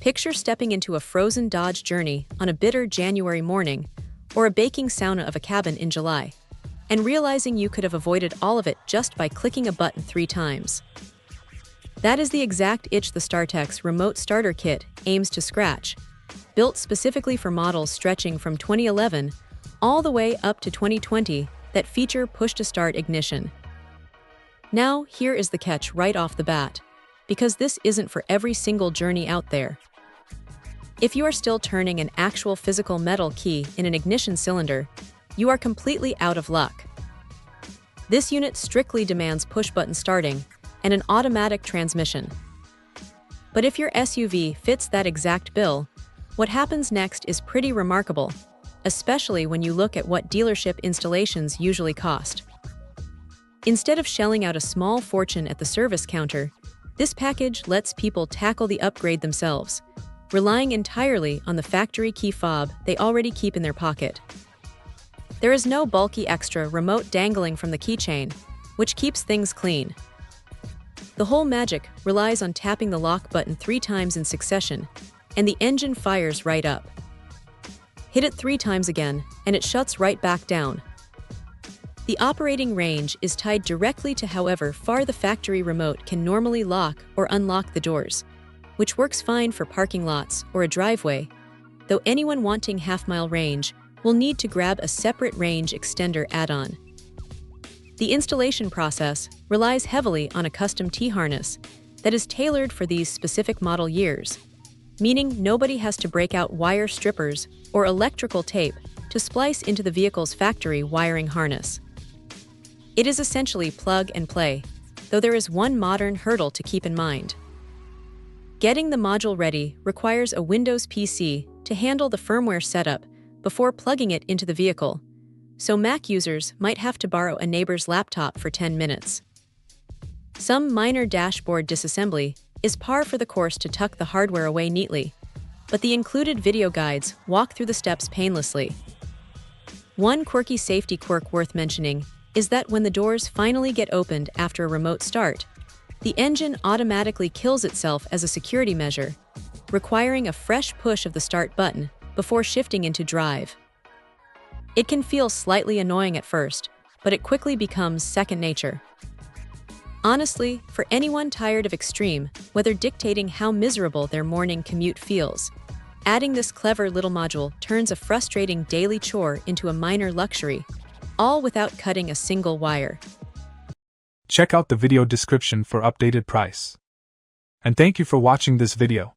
Picture stepping into a frozen Dodge Journey on a bitter January morning, or a baking sauna of a cabin in July, and realizing you could have avoided all of it just by clicking a button 3 times. That is the exact itch the StarTex Remote Starter Kit aims to scratch, built specifically for models stretching from 2011 all the way up to 2020 that feature push-to-start ignition. Now, here is the catch right off the bat, because this isn't for every single Journey out there. If you are still turning an actual physical metal key in an ignition cylinder, you are completely out of luck. This unit strictly demands push-button starting and an automatic transmission. But if your SUV fits that exact bill, what happens next is pretty remarkable, especially when you look at what dealership installations usually cost. Instead of shelling out a small fortune at the service counter, this package lets people tackle the upgrade themselves, relying entirely on the factory key fob they already keep in their pocket. There is no bulky extra remote dangling from the keychain, which keeps things clean. The whole magic relies on tapping the lock button 3 times in succession, and the engine fires right up. Hit it 3 times again, and it shuts right back down. The operating range is tied directly to however far the factory remote can normally lock or unlock the doors, which works fine for parking lots or a driveway, though anyone wanting half-mile range will need to grab a separate range extender add-on. The installation process relies heavily on a custom T-harness that is tailored for these specific model years, meaning nobody has to break out wire strippers or electrical tape to splice into the vehicle's factory wiring harness. It is essentially plug and play, though there is one modern hurdle to keep in mind. Getting the module ready requires a Windows PC to handle the firmware setup before plugging it into the vehicle, so Mac users might have to borrow a neighbor's laptop for 10 minutes. Some minor dashboard disassembly is par for the course to tuck the hardware away neatly, but the included video guides walk through the steps painlessly. One quirky safety quirk worth mentioning is that when the doors finally get opened after a remote start, the engine automatically kills itself as a security measure, requiring a fresh push of the start button before shifting into drive. It can feel slightly annoying at first, but it quickly becomes second nature. Honestly, for anyone tired of extreme, whether dictating how miserable their morning commute feels, adding this clever little module turns a frustrating daily chore into a minor luxury, all without cutting a single wire. Check out the video description for updated price. And thank you for watching this video.